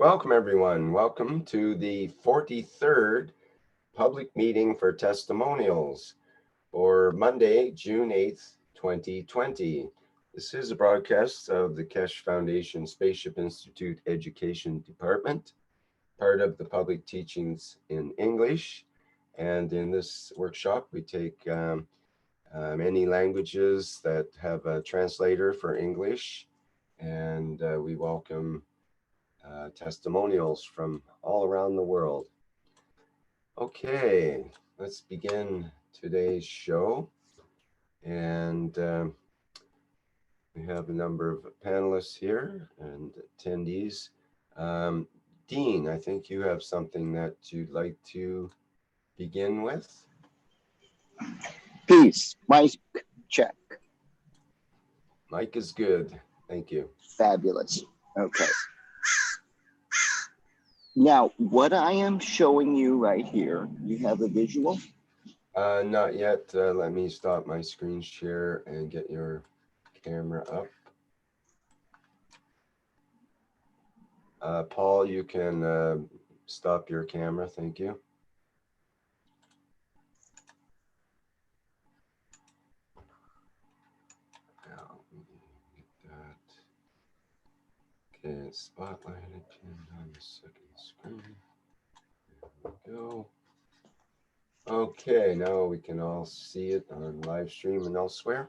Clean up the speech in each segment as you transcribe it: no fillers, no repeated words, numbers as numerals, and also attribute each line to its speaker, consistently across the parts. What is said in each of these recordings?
Speaker 1: Welcome everyone. Welcome to the 43rd public meeting for testimonials for Monday, June 8th, 2020. This is a broadcast of the Keshe Foundation Spaceship Institute Education Department, part of the public teachings in English. And in this workshop, we take many languages that have a translator for English, and we welcome testimonials from all around the world. Okay, let's begin today's show. And we have a number of panelists here and attendees. Dean, I think you have something that you'd like to begin with.
Speaker 2: Peace. Mic check.
Speaker 1: Mic is good. Thank you.
Speaker 2: Fabulous. Okay. Now, what I am showing you right here, you have a visual?
Speaker 1: Not yet. Let me stop my screen share and get your camera up. Paul, you can stop your camera. Thank you. Now, get that. Okay, spotlighted, pinned on the second screen. There we go. Okay, now we can all see it on live stream and elsewhere.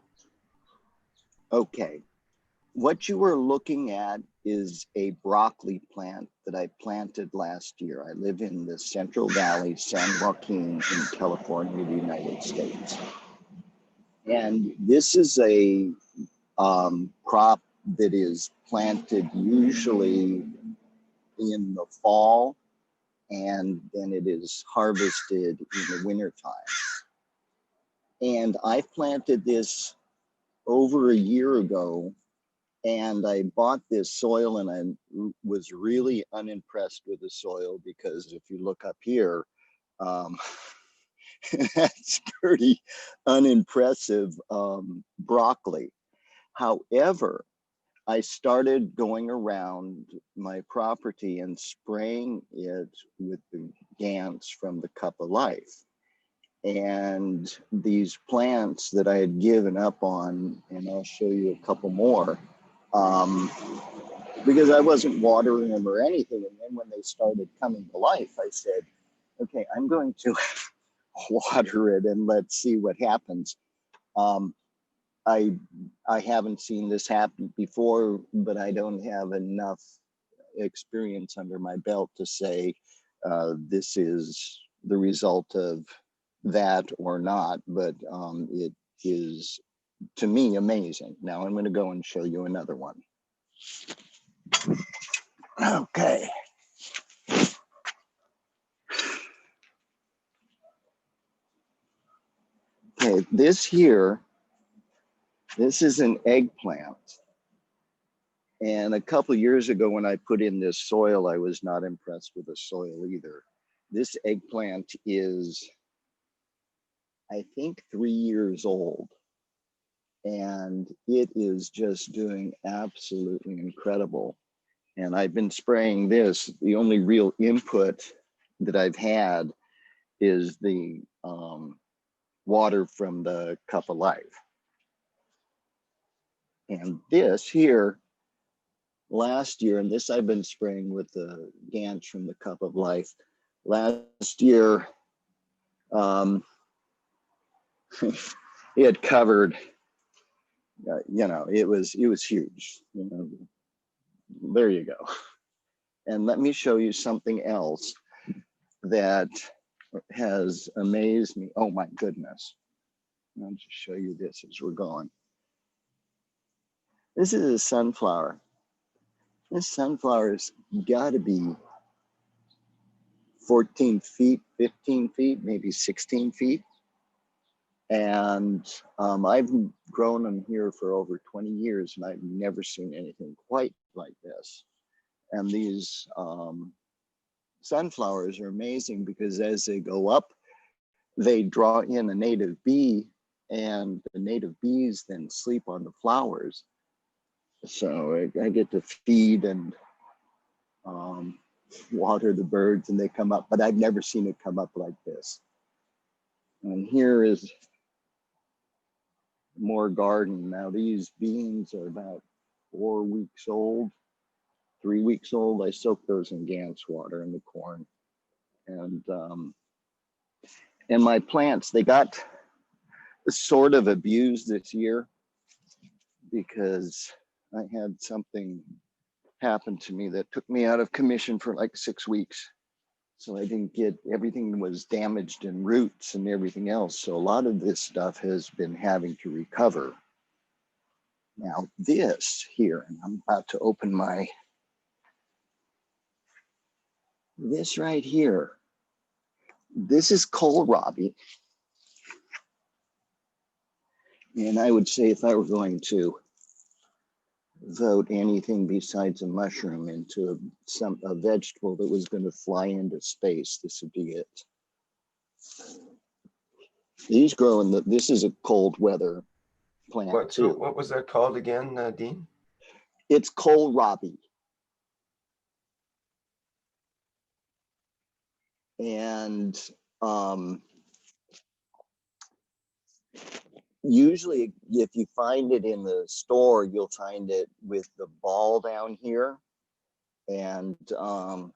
Speaker 2: Okay. What you are looking at is a broccoli plant that I planted last year. I live in the Central Valley, San Joaquin in California, the United States. And this is a crop that is planted usually in the fall, and then it is harvested in the wintertime. And I planted this over a year ago, and I bought this soil, and I was really unimpressed with the soil because if you look up here, that's pretty unimpressive broccoli. However, I started going around my property and spraying it with the GANs from the Cup of Life. And these plants that I had given up on, and I'll show you a couple more, because I wasn't watering them or anything. And then when they started coming to life, I said, okay, I'm going to water it and let's see what happens. I haven't seen this happen before, but I don't have enough experience under my belt to say this is the result of that or not, but it is, to me, amazing. Now I'm going to go and show you another one. Okay. Okay, this here, this is an eggplant. And a couple of years ago when I put in this soil, I was not impressed with the soil either. This eggplant is, I think, 3 years old. And it is just doing absolutely incredible. And I've been spraying this. The only real input that I've had is the water from the Cup of Life. And this here, last year, and this I've been spraying with the GANs from the Cup of Life. Last year, it covered, you know, it was huge. You know, there you go. And let me show you something else that has amazed me. Oh my goodness. I'll just show you this as we're going. This is a sunflower. This sunflower's got to be 14 feet, 15 feet, maybe 16 feet. And I've grown them here for over 20 years, and I've never seen anything quite like this. And these sunflowers are amazing because as they go up, they draw in a native bee, and the native bees then sleep on the flowers. So I get to feed and water the birds and they come up, but I've never seen it come up like this. And here is more garden. Now these beans are about 4 weeks old, 3 weeks old. I soaked those in Gans water and the corn. And my plants, they got sort of abused this year because I had something happen to me that took me out of commission for like 6 weeks. So I didn't get, everything was damaged in roots and everything else. So a lot of this stuff has been having to recover. Now this here, and I'm about to open my, this right here, this is kohlrabi. And I would say if I were going to vote anything besides a mushroom into a vegetable that was going to fly into space, this would be it. These grow in this is a cold weather plant too.
Speaker 1: What was that called again, Dean?
Speaker 2: It's kohlrabi. And usually if you find it in the store, you'll find it with the ball down here. And a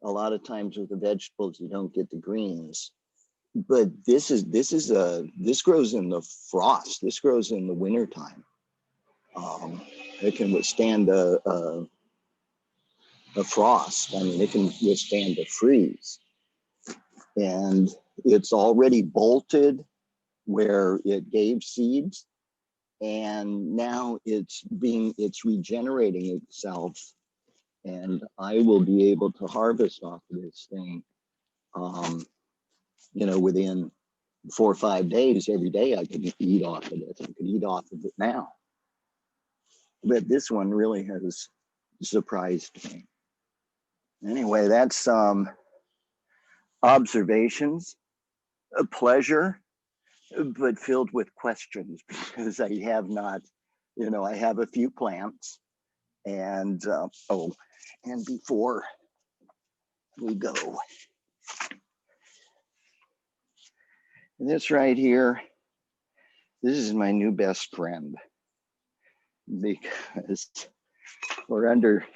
Speaker 2: lot of times with the vegetables, you don't get the greens. But this grows in the frost. This grows in the wintertime. It can withstand a frost. I mean, it can withstand a freeze. And it's already bolted where it gave seeds. And now it's regenerating itself. And I will be able to harvest off of this thing, you know, within 4 or 5 days. Every day I can eat off of it. I can eat off of it now. But this one really has surprised me. Anyway, that's observations, a pleasure, but filled with questions because I have not, you know, I have a few plants. And and before we go, this right here, this is my new best friend because we're under,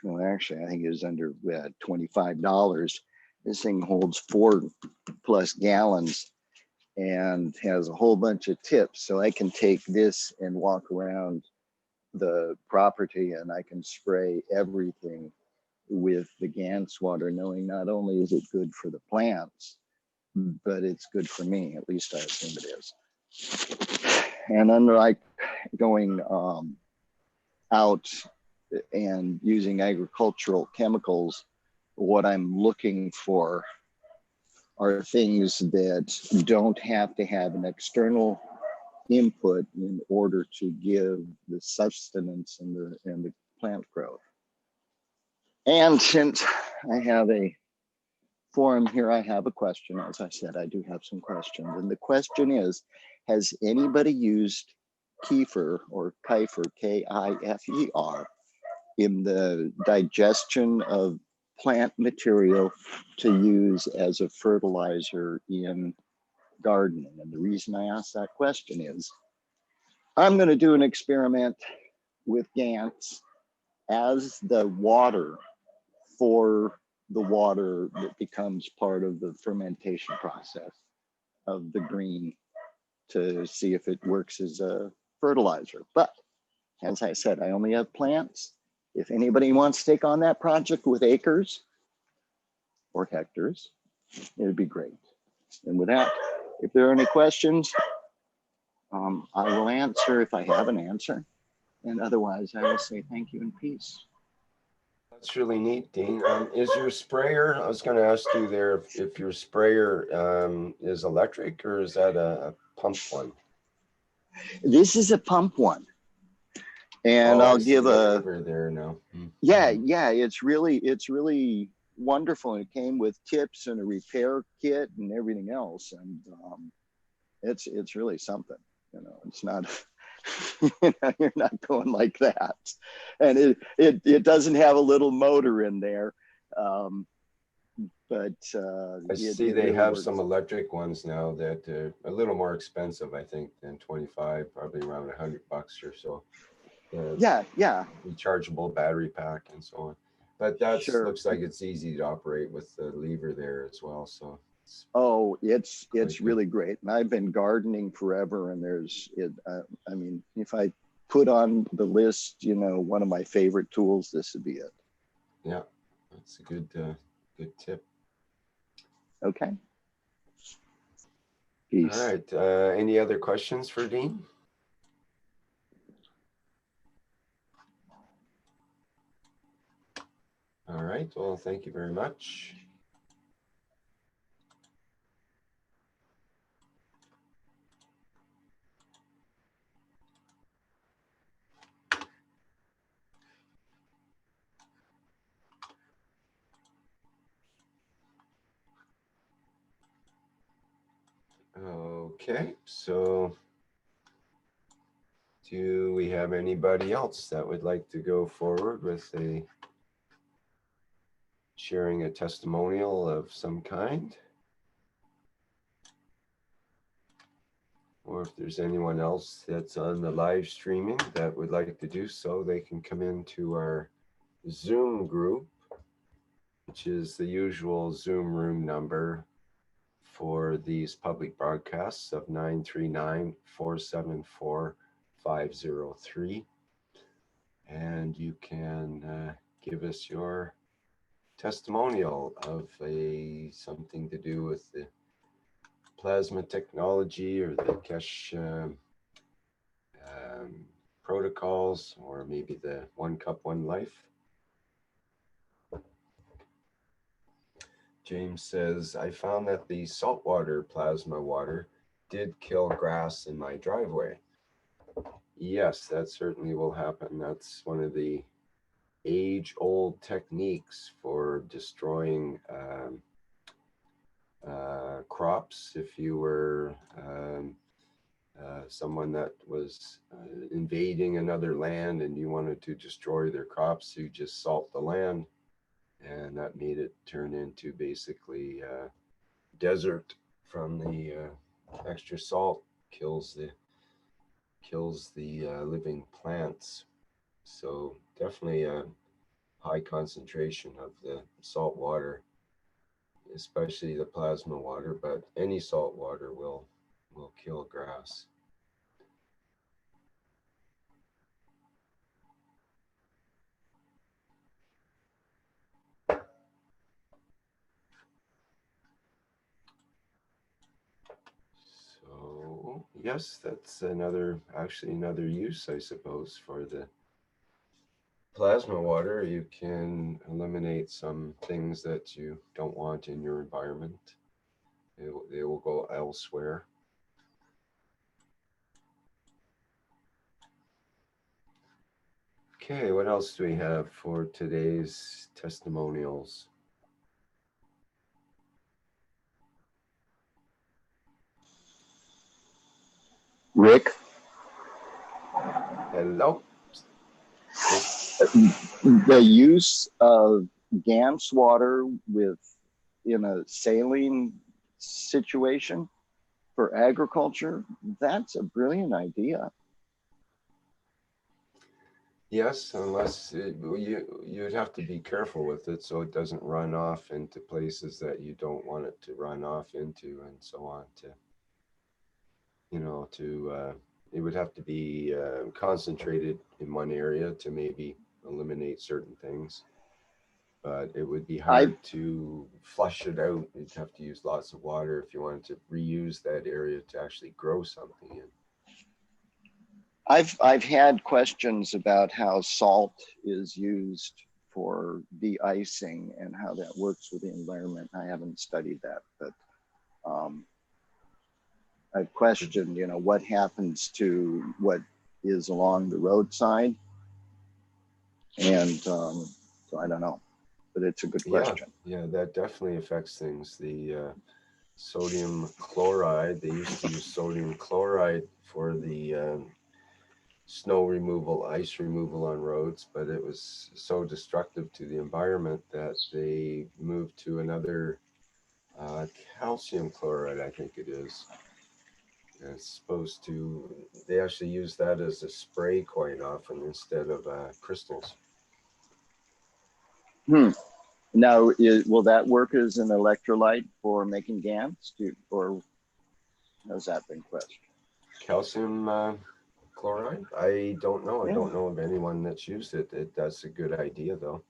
Speaker 2: well, actually, I think it was under $25. This thing holds 4+ gallons and has a whole bunch of tips. So I can take this and walk around the property and I can spray everything with the Gans water, knowing not only is it good for the plants, but it's good for me. At least I assume it is. And unlike going out and using agricultural chemicals, what I'm looking for are things that don't have to have an external input in order to give the sustenance and the plant growth. And since I have a forum here, I have a question. As I said, I do have some questions. And the question is, has anybody used kefir or kefir, K-I-F-E-R, in the digestion of plant material to use as a fertilizer in gardening? And the reason I ask that question is, I'm going to do an experiment with Gans as the water for the water that becomes part of the fermentation process of the green to see if it works as a fertilizer. But as I said, I only have plants. If anybody wants to take on that project with acres or hectares, it would be great. And with that, if there are any questions, I will answer if I have an answer. And otherwise, I will say thank you and peace.
Speaker 1: That's really neat, Dean. Is your sprayer, I was going to ask you there if your sprayer is electric or is that a pump one?
Speaker 2: This is a pump one. And I'll give a
Speaker 1: there now.
Speaker 2: Yeah, it's really wonderful. It came with tips and a repair kit and everything else. And it's really something, you know, it's not You're not going like that. And it doesn't have a little motor in there. But
Speaker 1: I see they
Speaker 2: really
Speaker 1: have
Speaker 2: works.
Speaker 1: some electric ones now that are a little more expensive, I think, than 25, probably around $100 or so.
Speaker 2: Yeah, yeah.
Speaker 1: Rechargeable battery pack and so on. But that
Speaker 2: Sure.
Speaker 1: looks like it's easy to operate with the lever there as well. So
Speaker 2: it's
Speaker 1: good.
Speaker 2: really great. And I've been gardening forever, and I mean, if I put on the list, one of my favorite tools, this would be it.
Speaker 1: Yeah, that's a good tip.
Speaker 2: Okay. Peace.
Speaker 1: All right. Any other questions for Dean? All right. Well, thank you very much. Okay, so do we have anybody else that would like to go forward with sharing a testimonial of some kind? Or if there's anyone else that's on the live streaming that would like to do so, they can come into our Zoom group, which is the usual Zoom room number for these public broadcasts of 939-474-503. And you can give us your testimonial of something to do with the plasma technology or the Keshe protocols, or maybe the One Cup, One Life. James says, I found that the saltwater plasma water did kill grass in my driveway. Yes, that certainly will happen. That's one of the age-old techniques for destroying crops. If you were someone that was invading another land and you wanted to destroy their crops, you just salt the land, and that made it turn into basically desert from the extra salt. Kills the living plants. So definitely a high concentration of the salt water, especially the plasma water, but any salt water will kill grass. So yes, that's actually another use, I suppose, for the plasma water. You can eliminate some things that you don't want in your environment. They will go elsewhere. Okay, what else do we have for today's testimonials?
Speaker 2: Rick?
Speaker 1: Hello?
Speaker 2: The use of GAMS water in a saline situation for agriculture, that's a brilliant idea.
Speaker 1: Yes, unless you'd have to be careful with it so it doesn't run off into places that you don't want it to run off into, and so on. It would have to be concentrated in one area to maybe eliminate certain things, but it would be hard to flush it out. You'd have to use lots of water if you wanted to reuse that area to actually grow something in.
Speaker 2: I've had questions about how salt is used for de-icing and how that works with the environment. I haven't studied that, but I've questioned, what happens to what is along the roadside. And so I don't know, but it's a good question.
Speaker 1: Yeah, that definitely affects things. The sodium chloride, they used to use sodium chloride for the snow removal, ice removal on roads, but it was so destructive to the environment that they moved to another calcium chloride, I think it is. And it's supposed to, they actually use that as a spray quite often instead of crystals.
Speaker 2: Now, will that work as an electrolyte for making GANs, or has that been questioned?
Speaker 1: Calcium chloride? I don't know. I
Speaker 2: Yeah.
Speaker 1: don't know of anyone that's used it. That's a good idea, though.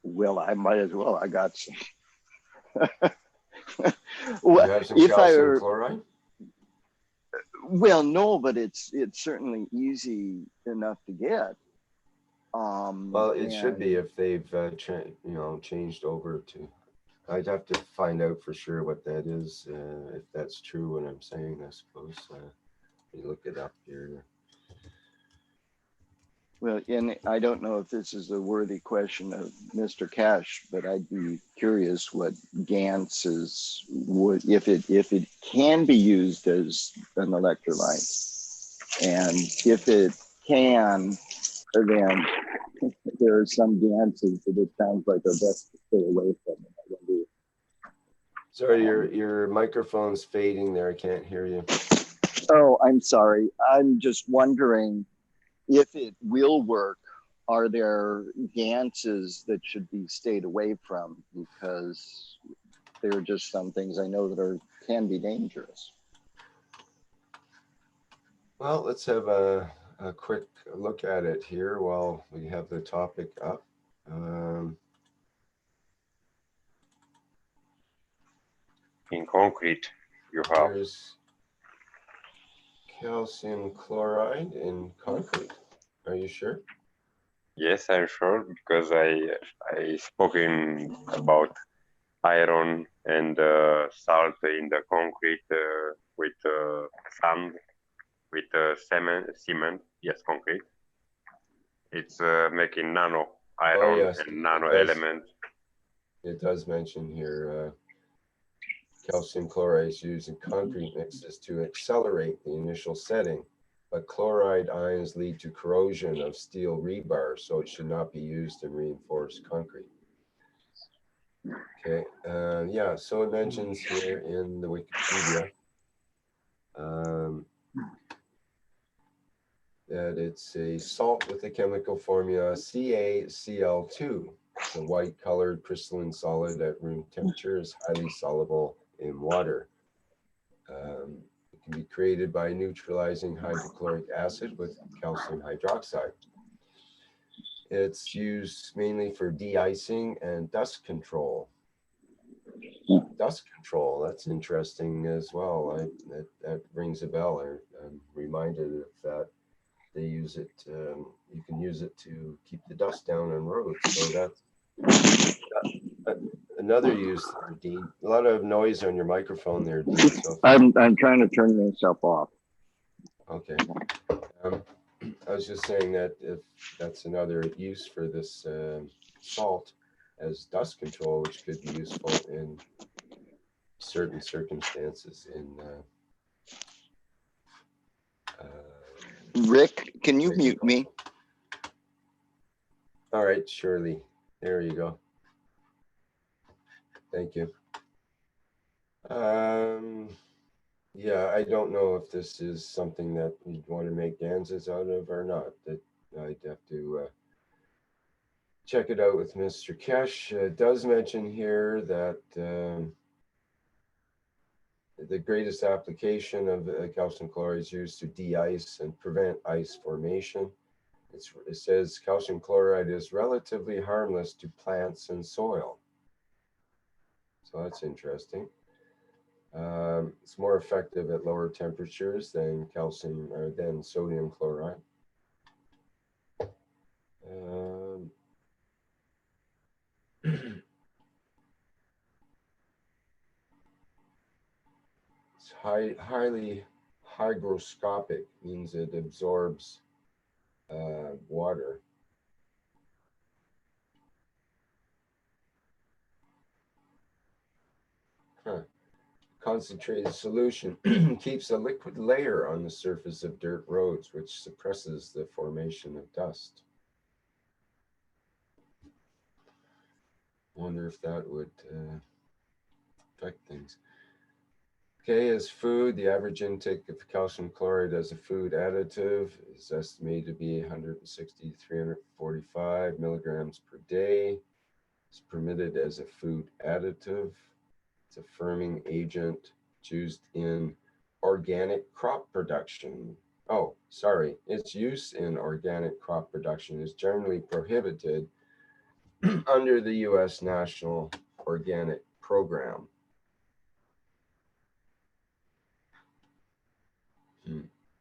Speaker 2: Well, I might as well. I got some.
Speaker 1: You have some calcium chloride?
Speaker 2: Well, no, but it's certainly easy enough to get.
Speaker 1: Well, it should be if they've changed over to. I'd have to find out for sure what that is, if that's true what I'm saying, I suppose. You look it up here.
Speaker 2: Well, and I don't know if this is a worthy question of Mr. Keshe, but I'd be curious what GANs is, if it can be used as an electrolyte, and if it can, then there are some GANSes that it sounds like are best to stay away from. I wonder.
Speaker 1: Sorry, your microphone's fading there. I can't hear you.
Speaker 2: Oh, I'm sorry. I'm just wondering if it will work. Are there GANSes that should be stayed away from, because there are just some things I know that can be dangerous.
Speaker 1: Well, let's have a quick look at it here while we have the topic up.
Speaker 3: In concrete, you have.
Speaker 1: There's calcium chloride in concrete. Are you sure?
Speaker 3: Yes, I'm sure, because I spoken about iron and salt in the concrete with sand, with cement. Yes, concrete. It's making nano iron
Speaker 1: yes,
Speaker 3: and nano elements.
Speaker 1: It does mention here calcium chloride is used in concrete mixes to accelerate the initial setting, but chloride ions lead to corrosion of steel rebar, so it should not be used in reinforced concrete. Okay, yeah, so it mentions here in the Wikipedia that it's a salt with the chemical formula CaCl2. It's a white colored crystalline solid at room temperature, is highly soluble in water. It can be created by neutralizing hydrochloric acid with calcium hydroxide. It's used mainly for de-icing and dust control. Dust control, that's interesting as well. That rings a bell. I'm reminded of that. They use it, you can use it to keep the dust down on roads. So that's another use there, Dean. A lot of noise on your microphone there, Dean. So
Speaker 2: I'm trying to turn myself off.
Speaker 1: Okay. I was just saying that if that's another use for this salt as dust control, which could be useful in certain circumstances.
Speaker 2: Rick, can you mute me?
Speaker 1: All right, Shirley. There you go. Thank you. Yeah, I don't know if this is something that you'd want to make ganses out of or not. That I'd have to check it out with Mr. Keshe. It does mention here that the greatest application of calcium chloride is used to de-ice and prevent ice formation. It says calcium chloride is relatively harmless to plants and soil. So that's interesting. It's more effective at lower temperatures than sodium chloride. It's highly hygroscopic, means it absorbs water. concentrated solution keeps a liquid layer on the surface of dirt roads, which suppresses the formation of dust. Wonder if that would affect things. Okay, as food, the average intake of calcium chloride as a food additive is estimated to be 160 to 345 milligrams per day. It's permitted as a food additive. It's a firming agent used in organic crop production. Oh, sorry, its use in organic crop production is generally prohibited under the U.S. National Organic Program.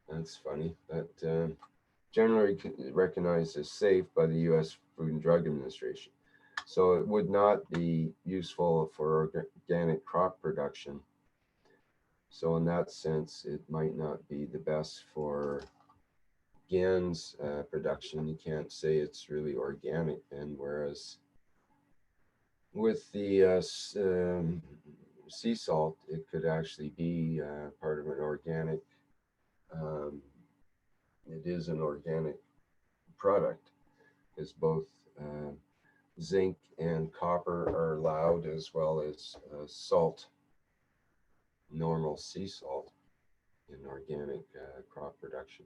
Speaker 1: That's funny, but generally recognized as safe by the U.S. Food and Drug Administration. So it would not be useful for organic crop production. So in that sense, it might not be the best for GAN's production. You can't say it's really organic then, whereas with the sea salt, it could actually be part of an organic, it is an organic product, because both zinc and copper are allowed, as well as salt, normal sea salt in organic crop production.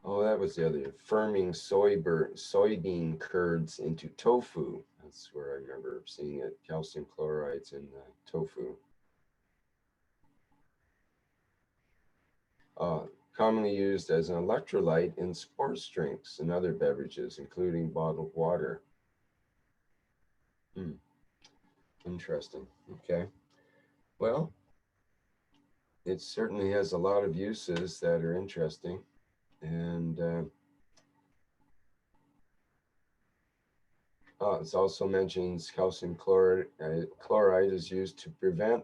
Speaker 1: Oh, that was the other, firming soybean curds into tofu. That's where I remember seeing it, calcium chlorides in tofu. Commonly used as an electrolyte in sports drinks and other beverages, including bottled water. Interesting. Okay. Well, it certainly has a lot of uses that are interesting. And it also mentions calcium chloride is used to prevent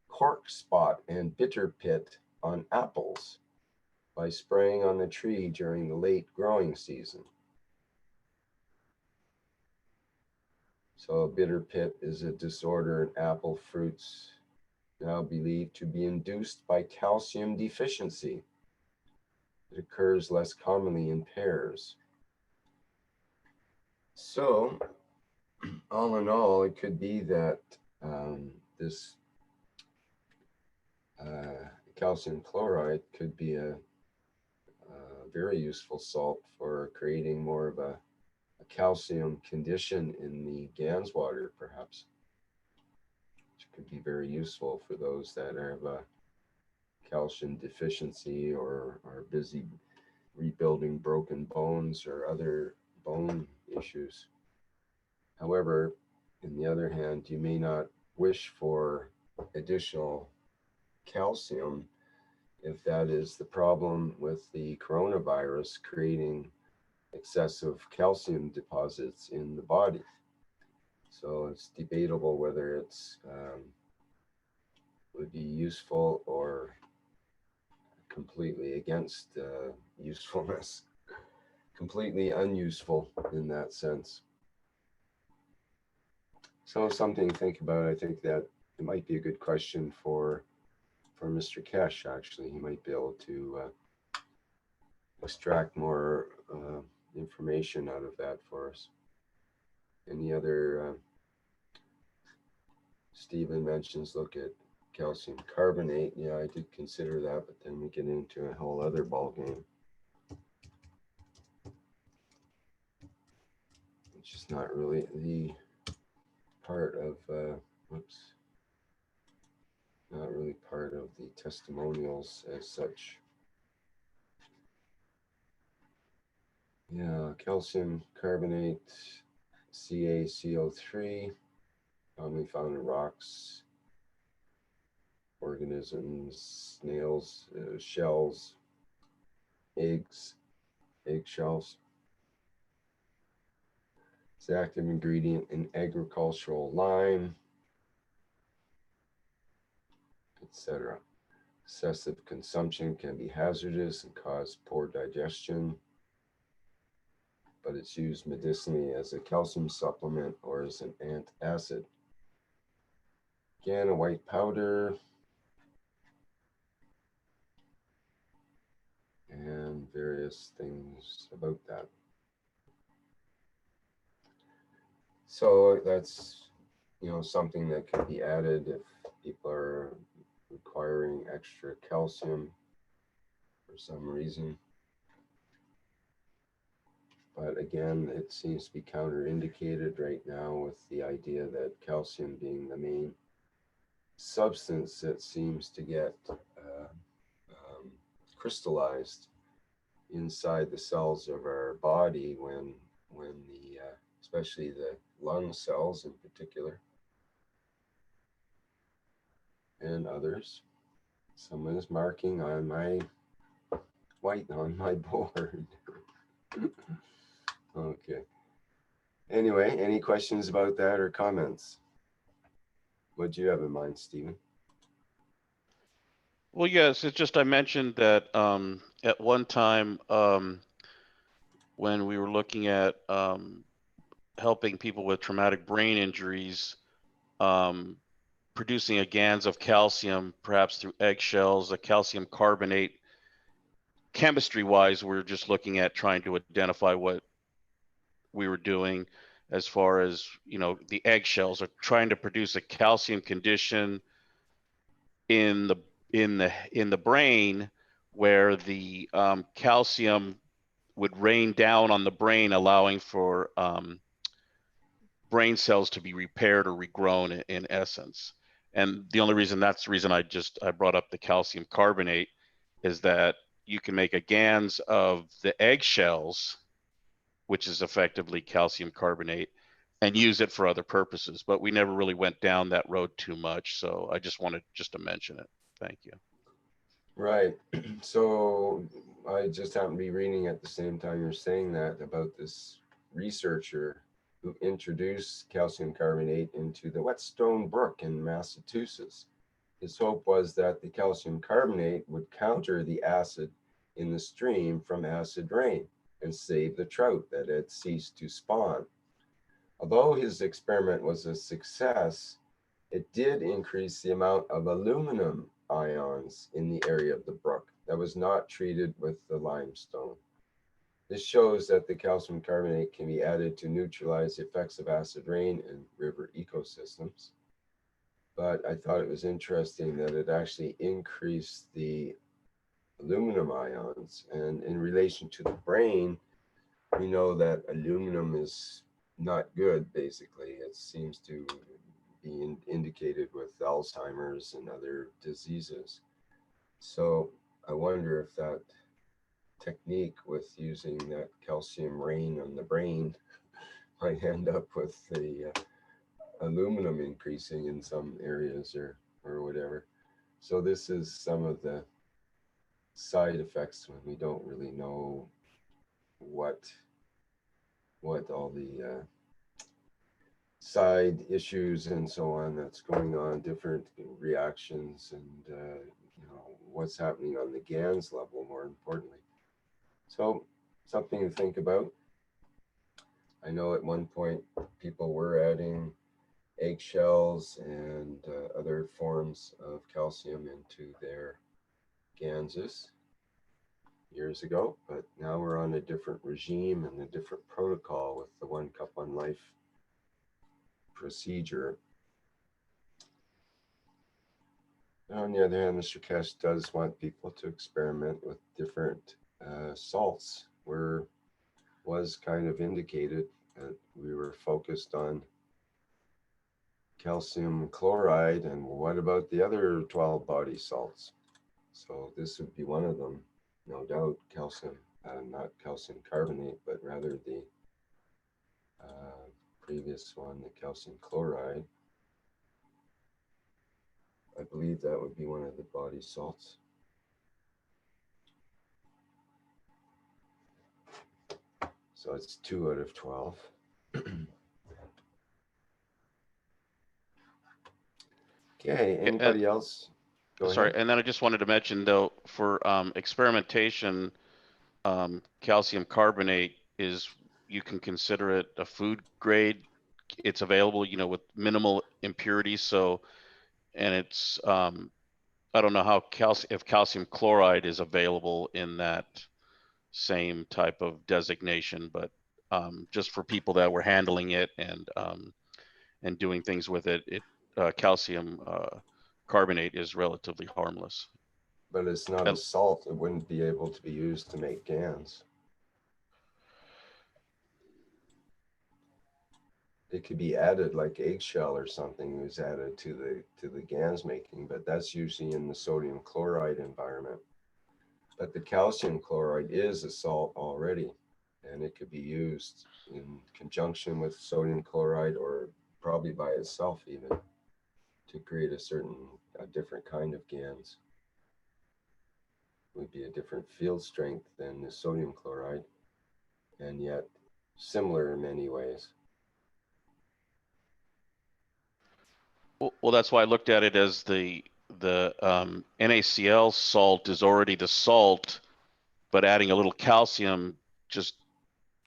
Speaker 1: cork spot and bitter pit on apples by spraying on the tree during the late growing season. So a bitter pit is a disorder in apple fruits now believed to be induced by calcium deficiency. It occurs less commonly in pears. So all in all, it could be that this calcium chloride could be a very useful salt for creating more of a calcium condition in the GANS water, perhaps, which could be very useful for those that have a calcium deficiency or are busy rebuilding broken bones or other bone issues. However, on the other hand, you may not wish for additional calcium if that is the problem with the coronavirus, creating excessive calcium deposits in the body. So it's debatable whether it's would be useful or completely against usefulness, completely unuseful in that sense. So something to think about. I think that it might be a good question for Mr. Keshe, actually. He might be able to extract more information out of that for us. Any other, Stephen mentions, look at calcium carbonate. Yeah, I did consider that, but then we get into a whole other ballgame, which is not really the part of, not really part of the testimonials as such. Yeah, calcium carbonate, CaCO3, commonly found in rocks, organisms, snails, shells, eggs, eggshells. It's an active ingredient in agricultural lime, etc. Excessive consumption can be hazardous and cause poor digestion. but it's used medicinally as a calcium supplement or as an antacid. Again, a white powder. And various things about that. So that's, something that can be added if people are requiring extra calcium for some reason. But again, it seems to be counterindicated right now with the idea that calcium being the main substance that seems to get crystallized inside the cells of our body when the especially the lung cells in particular and others. Someone is marking on my white on my board. Okay. Anyway, any questions about that or comments? What do you have in mind, Stephen?
Speaker 4: Well, yes, it's just I mentioned that at one time when we were looking at helping people with traumatic brain injuries, producing a GANs of calcium, perhaps through eggshells, a calcium carbonate. Chemistry-wise, we're just looking at trying to identify what we were doing as far as, the eggshells are trying to produce a calcium condition in the brain where the calcium would rain down on the brain, allowing for brain cells to be repaired or regrown in essence. And the only reason I brought up the calcium carbonate is that you can make a GANs of the eggshells, which is effectively calcium carbonate, and use it for other purposes. But we never really went down that road too much. So I just wanted to mention it. Thank you.
Speaker 1: Right. So I just happened to be reading at the same time you're saying that about this researcher who introduced calcium carbonate into the Whetstone Brook in Massachusetts. His hope was that the calcium carbonate would counter the acid in the stream from acid rain and save the trout that had ceased to spawn. Although his experiment was a success, it did increase the amount of aluminum ions in the area of the brook that was not treated with the limestone. This shows that the calcium carbonate can be added to neutralize the effects of acid rain in river ecosystems. But I thought it was interesting that it actually increased the aluminum ions. And in relation to the brain, we know that aluminum is not good, basically. It seems to be indicated with Alzheimer's and other diseases. So I wonder if that technique with using that calcium rain on the brain might end up with the aluminum increasing in some areas or whatever. So this is some of the side effects when we don't really know what all the side issues and so on that's going on, different reactions, and what's happening on the GANs level, more importantly. So something to think about. I know at one point people were adding eggshells and other forms of calcium into their GANSs years ago, but now we're on a different regime and a different protocol with the 1 cup 1 life procedure. On the other hand, Mr. Keshe does want people to experiment with different salts. Was kind of indicated that we were focused on calcium chloride, and what about the other 12 body salts? So this would be one of them, no doubt. Calcium, not calcium carbonate, but rather the previous one, the calcium chloride. I believe that would be one of the body salts. So it's 2 out of 12. Okay, anybody else? Go
Speaker 4: Sorry,
Speaker 1: ahead.
Speaker 4: and then I just wanted to mention, though, for experimentation, calcium carbonate is, you can consider it a food grade. It's available, you know, with minimal impurities. So, and it's, I don't know how if calcium chloride is available in that same type of designation, but just for people that were handling it and doing things with it, calcium carbonate is relatively harmless.
Speaker 1: But it's not a salt. It wouldn't be able to be used to make GANs. It could be added like eggshell or something was added to the GANs making, but that's usually in the sodium chloride environment. But the calcium chloride is a salt already, and it could be used in conjunction with sodium chloride or probably by itself even to create a different kind of GANs. It would be a different field strength than the sodium chloride, and yet similar in many ways.
Speaker 4: Well, that's why I looked at it as the NaCl salt is already the salt, but adding a little calcium just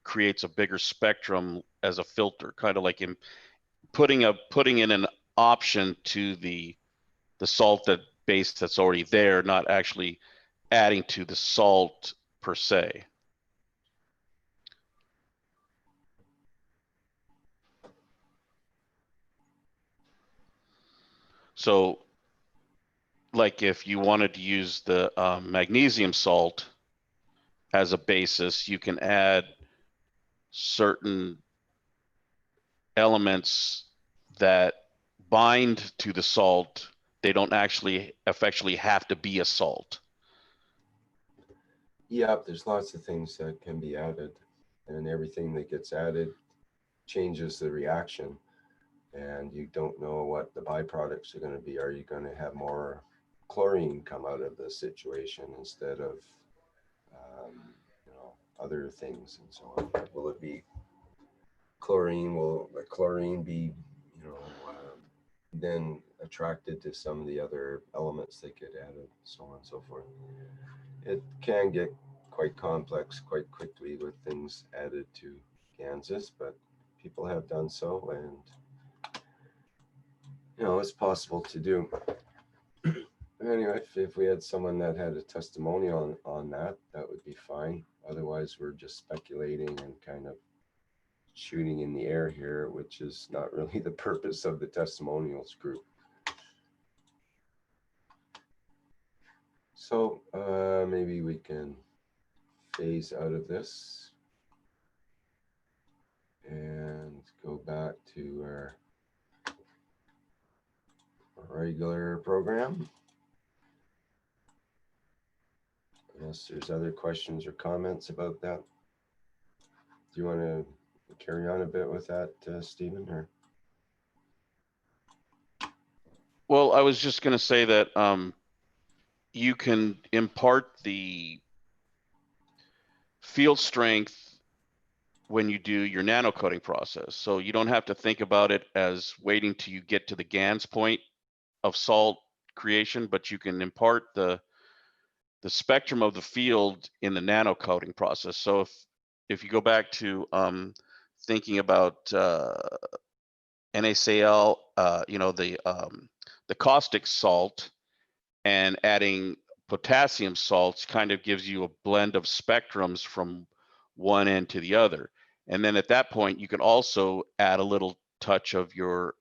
Speaker 4: creates a bigger spectrum as a filter, kind of like in putting in an option to the salt base that's already there, not actually adding to the salt per se. So like if you wanted to use the magnesium salt as a basis, you can add certain elements that bind to the salt. They don't actually effectively have to be a salt.
Speaker 1: Yeah, there's lots of things that can be added, and everything that gets added changes the reaction, and you don't know what the byproducts are going to be. Are you going to have more chlorine come out of the situation instead of other things and so on? Will it be chlorine? Will the chlorine be then attracted to some of the other elements that get added, so on and so forth? It can get quite complex quite quickly with things added to GANSs, but people have done so, and it's possible to do. Anyway, if we had someone that had a testimonial on that would be fine. Otherwise, we're just speculating and kind of shooting in the air here, which is not really the purpose of the testimonials group. So maybe we can phase out of this and go back to our regular program. Unless there's other questions or comments about that. Do you want to carry on a bit with that, Stephen? Or?
Speaker 4: Well, I was just going to say that you can impart the field strength when you do your nano-coating process. So you don't have to think about it as waiting till you get to the GANs point of salt creation, but you can impart the spectrum of the field in the nano-coating process. So if you go back to thinking about NaCl, the caustic salt, and adding potassium salts kind of gives you a blend of spectrums from one end to the other. And then at that point, you can also add a little touch of your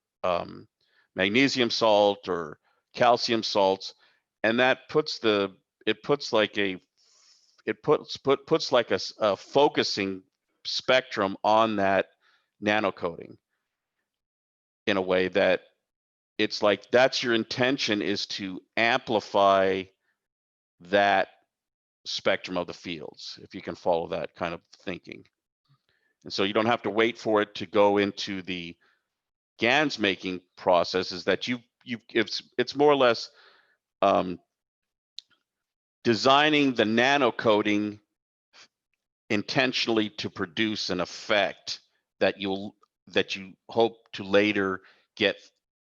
Speaker 4: magnesium salt or calcium salts, and that puts like a focusing spectrum on that nano-coating in a way that it's like that's your intention, is to amplify that spectrum of the fields, if you can follow that kind of thinking. And so you don't have to wait for it to go into the GANs making process. Is that it's more or less designing the nano-coating intentionally to produce an effect that you hope to later get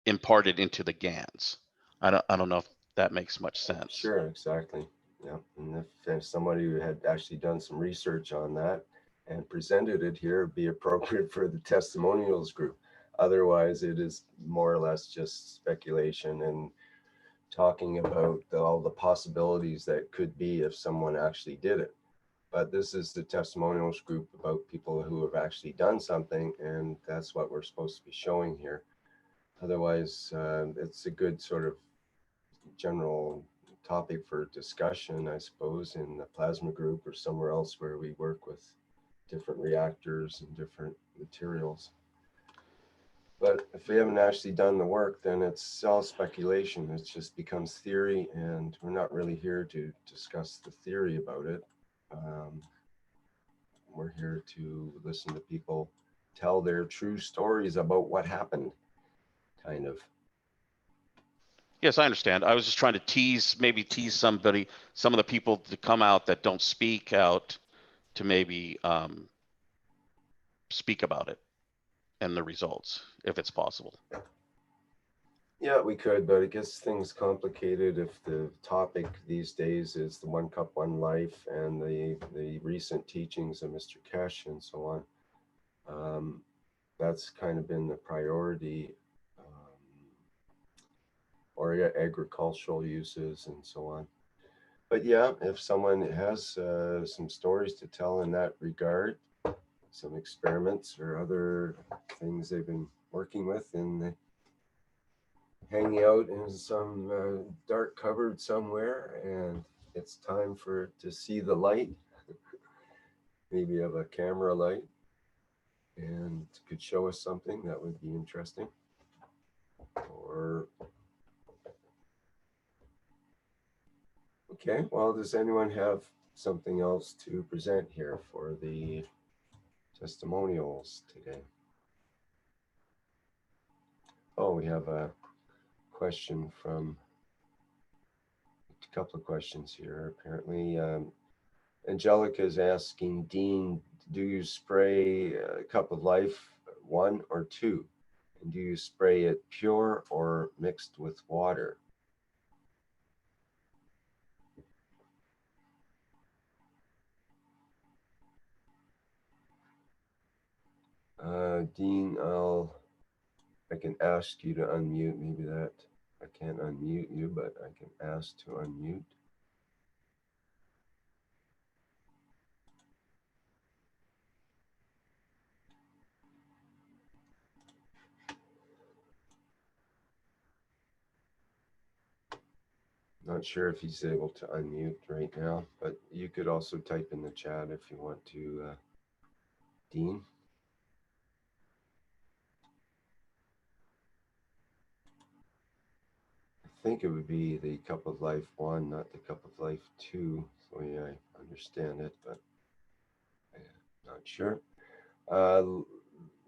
Speaker 4: imparted into the GANs. I don't know if that makes much sense.
Speaker 1: Sure, exactly. Yeah, and if somebody had actually done some research on that and presented it here, it'd be appropriate for the testimonials group. Otherwise, it is more or less just speculation and talking about all the possibilities that could be if someone actually did it. But this is the testimonials group about people who have actually done something, and that's what we're supposed to be showing here. Otherwise, it's a good sort of general topic for discussion, I suppose, in the plasma group or somewhere else where we work with different reactors and different materials. But if we haven't actually done the work, then it's all speculation. It just becomes theory, and we're not really here to discuss the theory about it. We're here to listen to people tell their true stories about what happened, kind of.
Speaker 4: Yes, I understand. I was just trying to maybe tease somebody, some of the people to come out that don't speak out, to maybe speak about it and the results, if it's possible.
Speaker 1: Yeah, we could, but it gets things complicated if the topic these days is the 1 Cup, 1 Life and the recent teachings of Mr. Keshe and so on. That's kind of been the priority, or agricultural uses and so on. But yeah, if someone has some stories to tell in that regard, some experiments or other things they've been working with in the hanging out in some dark cupboard somewhere, and it's time for it to see the light. Maybe have a camera light and could show us something that would be interesting. Or okay, well, does anyone have something else to present here for the testimonials today? Oh, we have a question from a couple of questions here. Apparently, Angelica is asking, Dean, do you spray a Cup of Life 1 or 2? And do you spray it pure or mixed with water? Dean, I can ask you to unmute. Maybe that I can't unmute you, but I can ask to unmute. Not sure if he's able to unmute right now, but you could also type in the chat if you want to, Dean. I think it would be the Cup of Life 1, not the Cup of Life 2. So yeah, I understand it, but I'm not sure.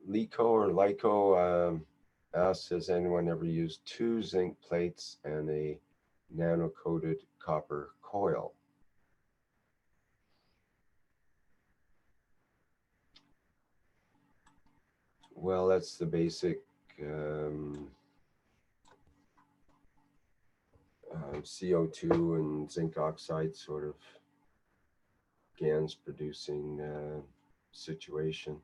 Speaker 1: Lyco asks, has anyone ever used 2 zinc plates and a nano-coated copper coil? Well, that's the basic CO2 and zinc oxide sort of GANs producing situation.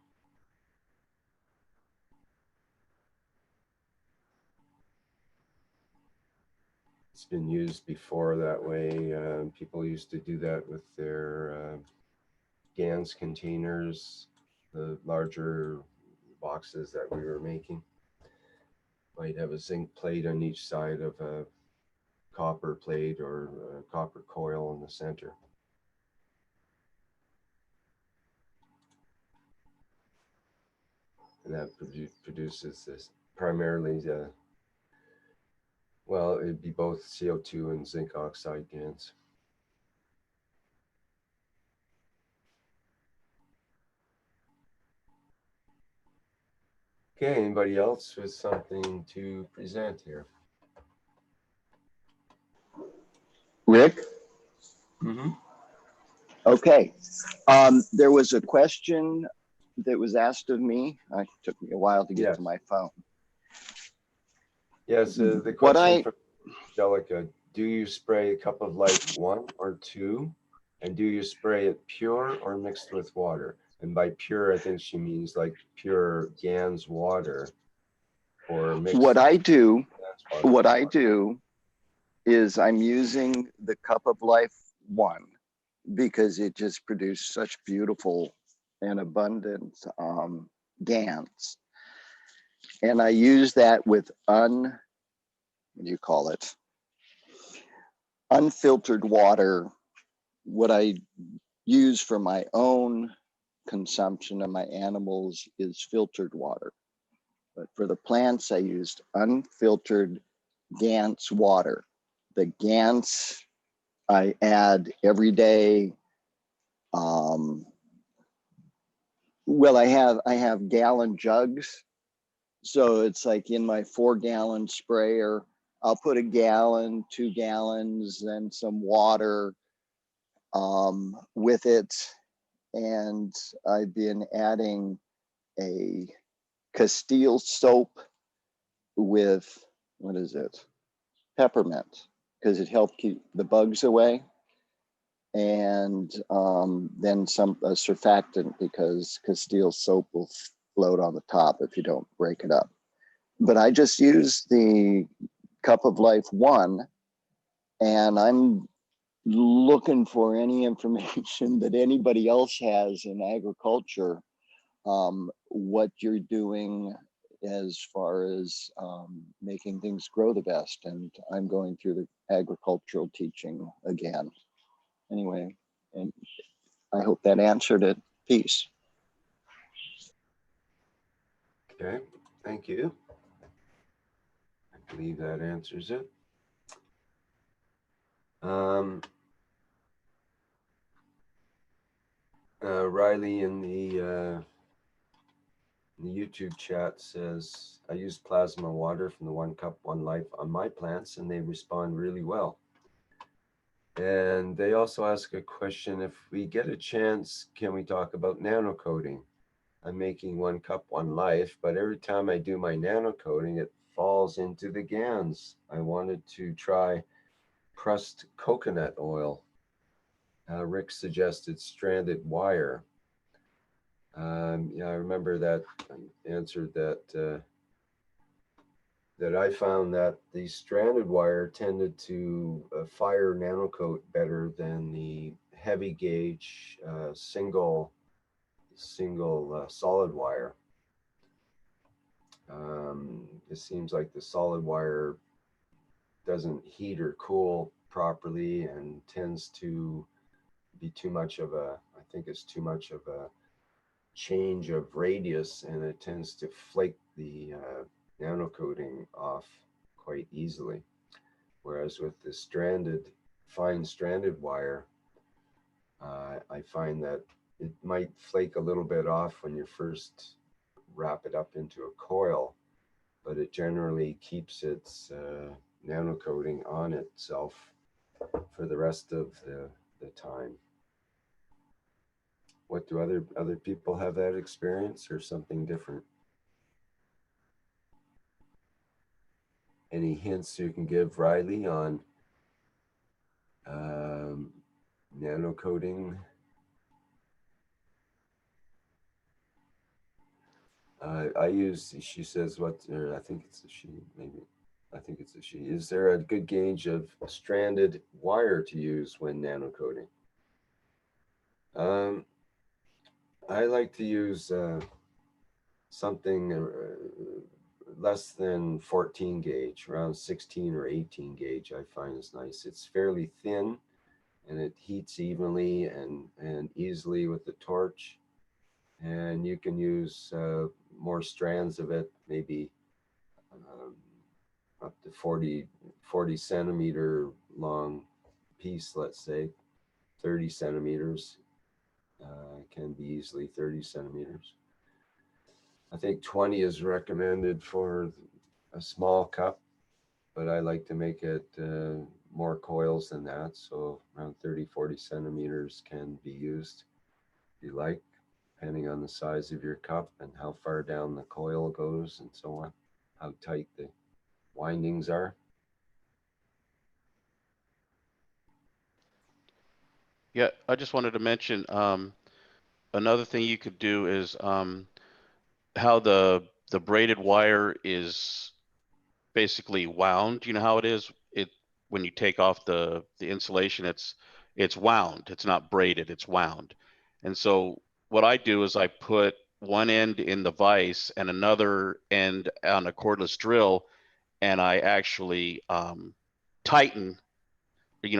Speaker 1: It's been used before that way. People used to do that with their GANs containers, the larger boxes that we were making. Might have a zinc plate on each side of a copper plate or a copper coil in the center. And that produces this primarily well, it'd be both CO2 and zinc oxide GANs. Okay, anybody else with something to present here?
Speaker 2: Rick?
Speaker 1: Mm-hmm.
Speaker 2: Okay. There was a question that was asked of me. It took me a while to get to my phone.
Speaker 1: Yes, the question from Angelica, do you spray a Cup of Life 1 or 2? And do you spray it pure or mixed with water? And by pure, I think she means like pure GANS water or mixed
Speaker 2: What I do,
Speaker 1: GANS water.
Speaker 2: what I do is I'm using the Cup of Life 1 because it just produced such beautiful and abundant GANs. And I use that with what do you call it? Unfiltered water. What I use for my own consumption of my animals is filtered water. But for the plants, I used unfiltered GANS water. The GANS I add every day. Well, I have gallon jugs. So it's like in my 4-gallon sprayer, I'll put a gallon, 2 gallons, and some water with it. And I've been adding a Castile soap with, what is it? Peppermint, because it helped keep the bugs away. And then a surfactant, because Castile soap will float on the top if you don't break it up. But I just use the Cup of Life 1, and I'm looking for any information that anybody else has in agriculture, what you're doing as far as making things grow the best. And I'm going through the agricultural teaching again. Anyway, and I hope that answered it. Peace.
Speaker 1: Okay, thank you. I believe that answers it. Riley in the YouTube chat says, I use plasma water from the One Cup, One Life on my plants and they respond really well. And they also ask a question, if we get a chance, can we talk about nano-coating? I'm making One Cup, One Life, but every time I do my nano-coating, it falls into the GANs. I wanted to try pressed coconut oil. Rick suggested stranded wire. Yeah, I remember that answered that that I found that the stranded wire tended to fire nanocoat better than the heavy gauge single solid wire. It seems like the solid wire doesn't heat or cool properly and tends to be too much of a, I think it's too much of a change of radius, and it tends to flake the nano coating off quite easily. Whereas with the fine stranded wire, I find that it might flake a little bit off when you first wrap it up into a coil, but it generally keeps its nano coating on itself for the rest of the time. What do other people have that experience or something different? Any hints you can give, Riley, on nano coating? I use, she says, what, or I think it's a she, maybe. I think it's a she. Is there a good gauge of stranded wire to use when nano coating? I like to use something less than 14 gauge, around 16 or 18 gauge. I find is nice. It's fairly thin and it heats evenly and easily with the torch. And you can use more strands of it, maybe up to 40 centimeter long piece, let's say 30 centimeters, can be easily 30 centimeters. I think 20 is recommended for a small cup, but I like to make it more coils than that. So around 30-40 centimeters can be used if you like, depending on the size of your cup and how far down the coil goes and so on, how tight the windings are.
Speaker 4: Yeah, I just wanted to mention, another thing you could do is how the braided wire is basically wound. You know how it is? It when you take off the insulation, it's wound. It's not braided, it's wound. And so what I do is I put one end in the vise and another end on a cordless drill, and I actually tighten,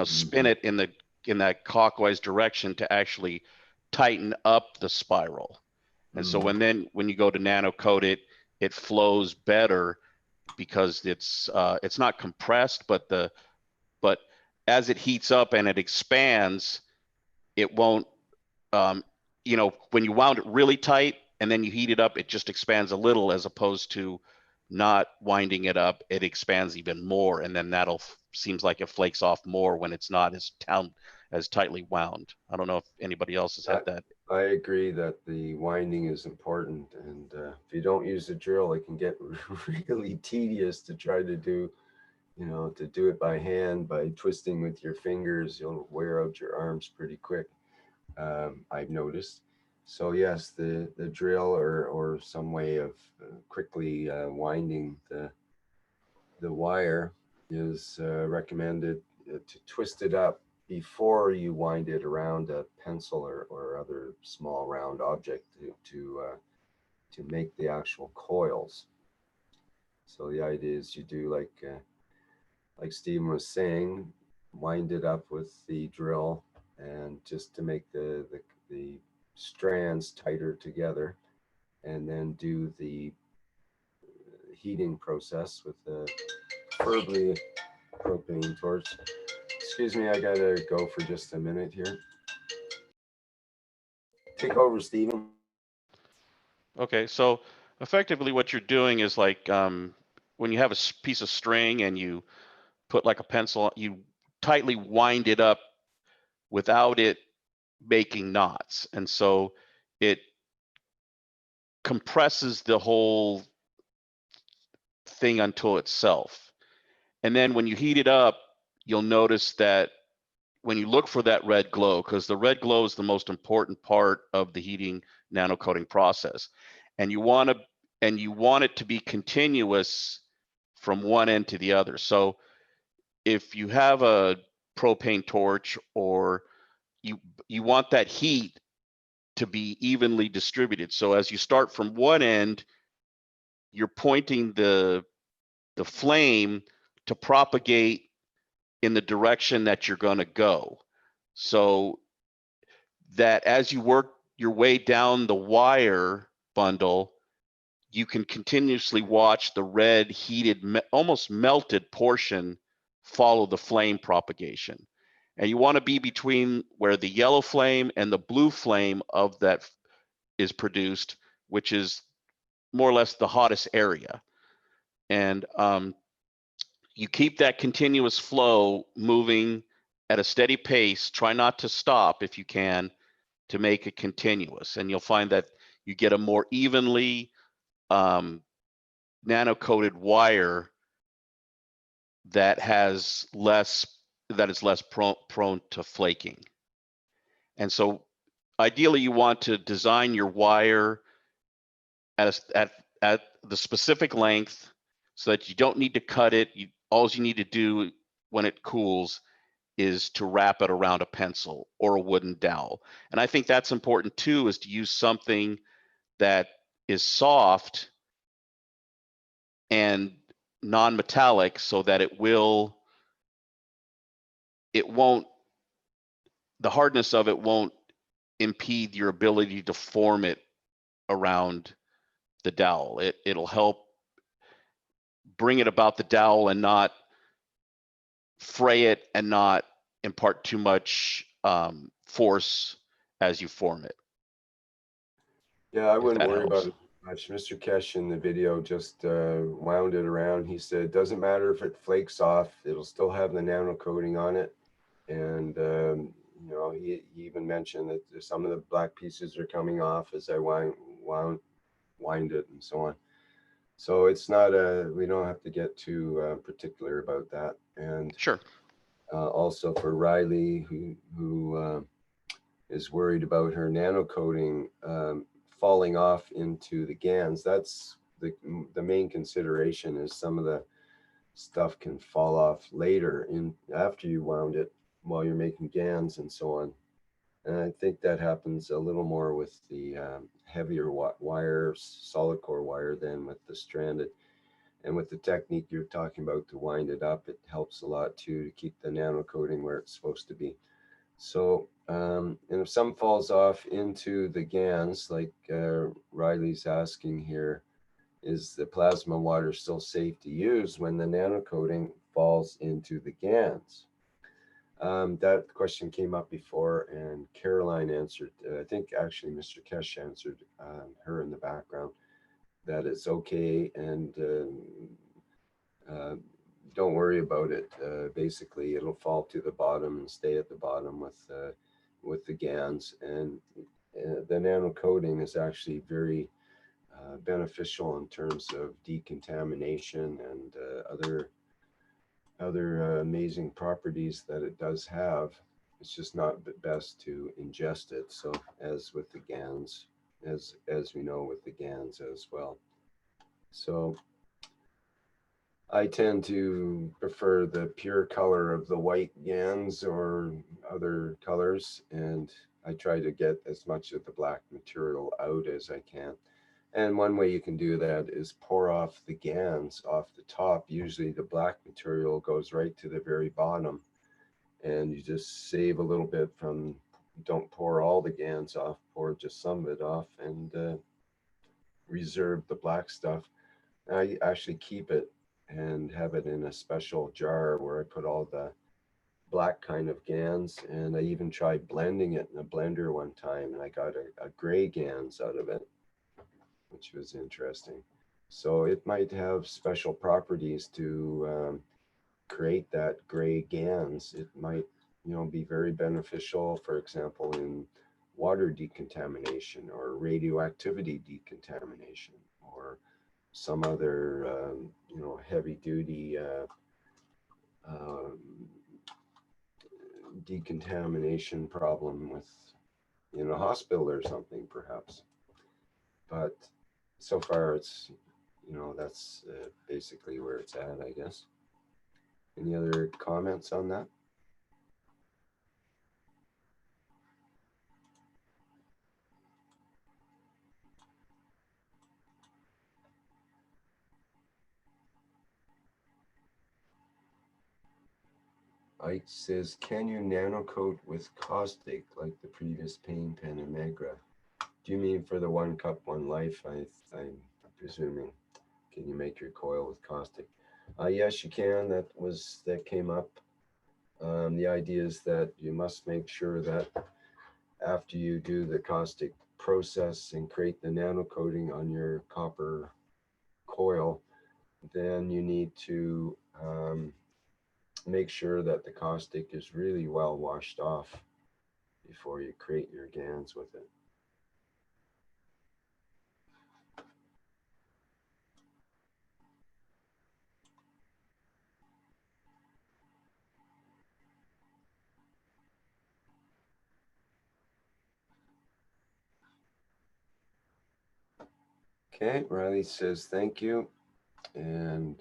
Speaker 4: spin it in that clockwise direction to actually tighten up the spiral. And so when you go to nano coat it, it flows better because it's not compressed, but as it heats up and it expands, it won't, when you wound it really tight and then you heat it up, it just expands a little, as opposed to not winding it up, it expands even more, and then seems like it flakes off more when it's not as tightly wound. I don't know if anybody else has had that.
Speaker 1: I agree that the winding is important, and if you don't use a drill, it can get really tedious to try to do, to do it by hand, by twisting with your fingers. You'll wear out your arms pretty quick, I've noticed. So yes, the drill or some way of quickly winding the wire is recommended to twist it up before you wind it around a pencil or other small round object to make the actual coils. So the idea is you do like Stephen was saying, wind it up with the drill, and just to make the strands tighter together, and then do the heating process with the preferably propane torch. Excuse me, I gotta go for just a minute here. Take over, Stephen.
Speaker 4: Okay, so effectively what you're doing is like when you have a piece of string and you put like a pencil, you tightly wind it up without it making knots. And so it compresses the whole thing until itself. And then when you heat it up, you'll notice that when you look for that red glow, because the red glow is the most important part of the heating nano coating process, and you want it to be continuous from one end to the other. So if you have a propane torch, or you want that heat to be evenly distributed. So as you start from one end, you're pointing the flame to propagate in the direction that you're going to go, so that as you work your way down the wire bundle, you can continuously watch the red heated, almost melted portion follow the flame propagation. And you want to be between where the yellow flame and the blue flame of that is produced, which is more or less the hottest area. And you keep that continuous flow moving at a steady pace. Try not to stop if you can, to make it continuous. And you'll find that you get a more evenly nano-coated wire that is less prone to flaking. And so ideally you want to design your wire at the specific length so that you don't need to cut it. All you need to do when it cools is to wrap it around a pencil or a wooden dowel. And I think that's important too, is to use something that is soft and non-metallic, so that the hardness of it won't impede your ability to form it around the dowel. It'll help bring it about the dowel and not fray it, and not impart too much force as you form it.
Speaker 1: Yeah, I wouldn't worry
Speaker 4: helps.
Speaker 1: about it much. Mr. Keshe in the video just wound it around. He said it doesn't matter if it flakes off, it'll still have the nano coating on it. And he even mentioned that some of the black pieces are coming off as I wind it and so on. So it's not we don't have to get too particular about that. And
Speaker 4: Sure.
Speaker 1: Also for Riley, who is worried about her nano-coating falling off into the GANs. That's the main consideration, is some of the stuff can fall off later after you wound it while you're making GANs and so on. And I think that happens a little more with the heavier wire, solid core wire, than with the stranded. And with the technique you're talking about to wind it up, it helps a lot too, to keep the nano coating where it's supposed to be. So, and if some falls off into the GANs, like Riley's asking here, is the plasma water still safe to use when the nano coating falls into the GANs? That question came up before, and Caroline answered. I think actually Mr. Keshe answered her in the background, that it's okay, and don't worry about it. Basically, it'll fall to the bottom and stay at the bottom with the GANs, and the nano coating is actually very beneficial in terms of decontamination and other amazing properties that it does have. It's just not best to ingest it. So as with the GANs, as we know with the GANs as well. So I tend to prefer the pure color of the white GANs or other colors, and I try to get as much of the black material out as I can. And one way you can do that is pour off the GANs off the top. Usually the black material goes right to the very bottom, and you just save a little bit from, don't pour all the GANs off, pour just some of it off, and reserve the black stuff. I actually keep it and have it in a special jar where I put all the black kind of GANs, and I even tried blending it in a blender one time, and I got a gray GANs out of it, which was interesting. So it might have special properties to create that gray GANs. It might, be very beneficial, for example, in water decontamination or radioactivity decontamination, or some other, heavy duty decontamination problem with, in a hospital or something, perhaps. But so far it's, that's basically where it's at, I guess. Any other comments on that? Ike says, can you nano coat with caustic like the previous paint pen and Magra? Do you mean for the 1 cup, 1 life? I'm presuming. Can you make your coil with caustic? Yes, you can. That came up. The idea is that you must make sure that after you do the caustic process and create the nano coating on your copper coil, then you need to make sure that the caustic is really well washed off before you create your GANs with it. Okay, Riley says thank you, and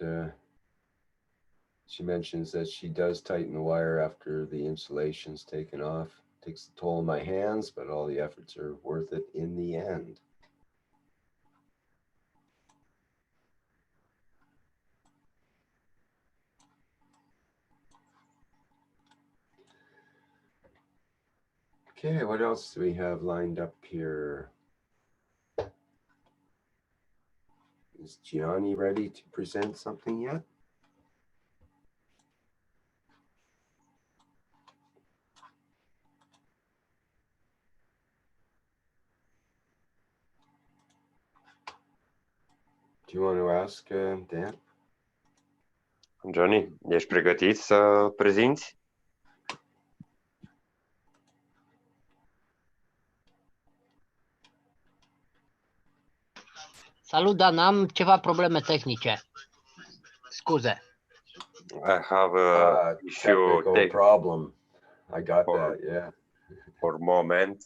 Speaker 1: she mentions that she does tighten the wire after the insulation's taken off. Takes a toll on my hands, but all the efforts are worth it in the end. Okay, what else do we have lined up here? Is Gianni ready to present something yet? Do you want to ask Dan?
Speaker 3: Johnny, ești pregătit să prezinți?
Speaker 5: Salut, Dan, am ceva probleme tehnice. Scuze.
Speaker 3: I have a
Speaker 1: Technical problem. I got that, yeah.
Speaker 3: for moment,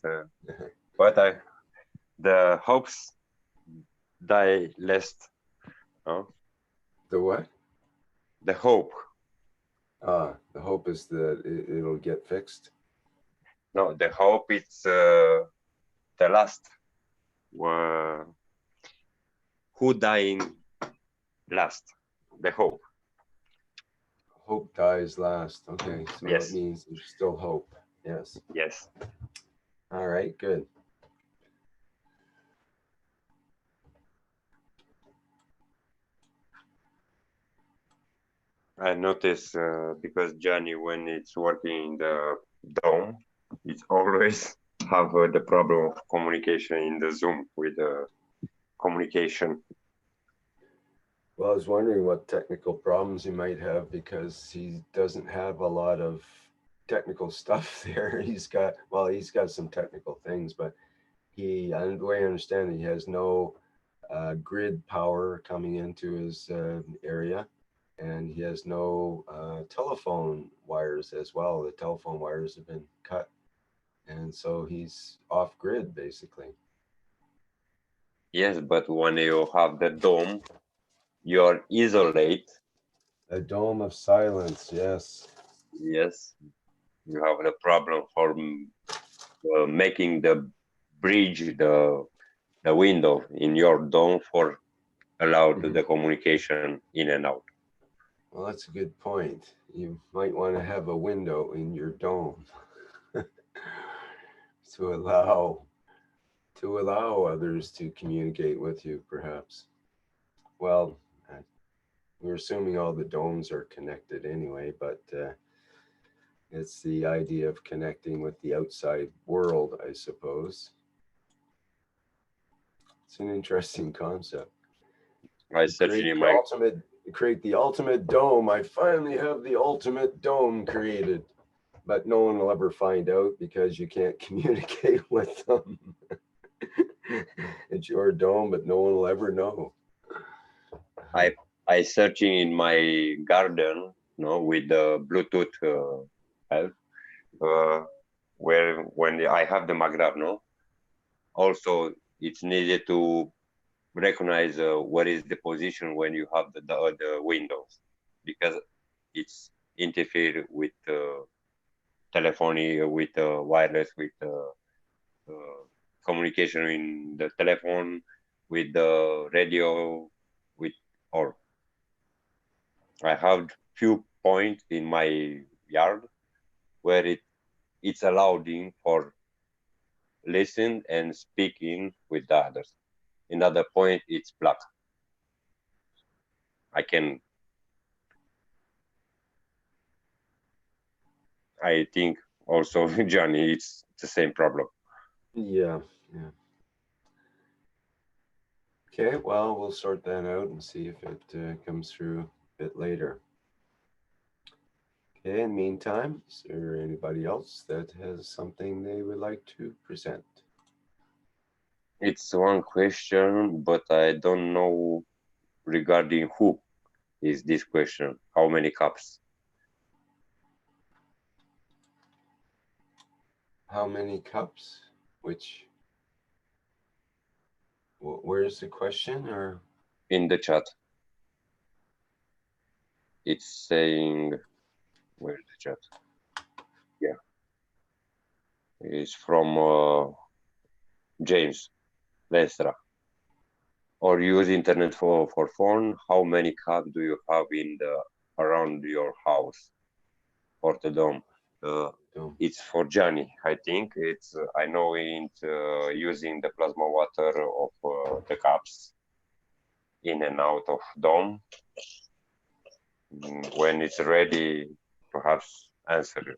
Speaker 3: but the hopes die last. No?
Speaker 1: The what?
Speaker 3: The hope.
Speaker 1: The hope is that it'll get fixed.
Speaker 3: No, the hope it's the last. Who dying last? The hope.
Speaker 1: Hope dies last. Okay, so
Speaker 3: Yes.
Speaker 1: that means there's still hope. Yes.
Speaker 3: Yes.
Speaker 1: All right, good.
Speaker 3: I notice because Johnny, when it's working in the dome, it's always have the problem of communication in the Zoom with the communication.
Speaker 1: Well, I was wondering what technical problems he might have because he doesn't have a lot of technical stuff there. He's got some technical things, but the way I understand it, he has no grid power coming into his area, and he has no telephone wires as well. The telephone wires have been cut, and so he's off grid basically.
Speaker 3: Yes, but when you have the dome, you're isolate.
Speaker 1: A dome of silence, yes.
Speaker 3: Yes, you have the problem for making the bridge, the window in your dome for allow the communication in and out.
Speaker 1: Well, that's a good point. You might want to have a window in your dome to allow others to communicate with you, perhaps. Well, we're assuming all the domes are connected anyway, but it's the idea of connecting with the outside world, I suppose. It's an interesting concept.
Speaker 3: I certainly might.
Speaker 1: Create the ultimate dome. I finally have the ultimate dome created, but no one will ever find out because you can't communicate with them. It's your dome, but no one will ever know.
Speaker 3: I searching in my garden, with the Bluetooth help, where when I have the magnet, also it's needed to recognize what is the position when you have the windows, because it's interfere with telephony, with wireless, with communication in the telephone, with the radio, with all. I have few points in my yard where it's allowed in for listen and speaking with the others. Another point, it's black. I think also, Johnny, it's the same problem.
Speaker 1: Yeah. Okay, well, we'll sort that out and see if it comes through a bit later. Okay, in the meantime, is there anybody else that has something they would like to present?
Speaker 3: It's one question, but I don't know regarding who is this question. How many cups?
Speaker 1: How many cups? Where's the question? Or
Speaker 3: in the chat? It's saying, where's the chat? Yeah. It's from James Lestra. Or use internet for phone. How many cups do you have around your house for the dome? It's for Johnny, I think. It's I know it's using the plasma water of the cups in and out of dome. When it's ready, perhaps answer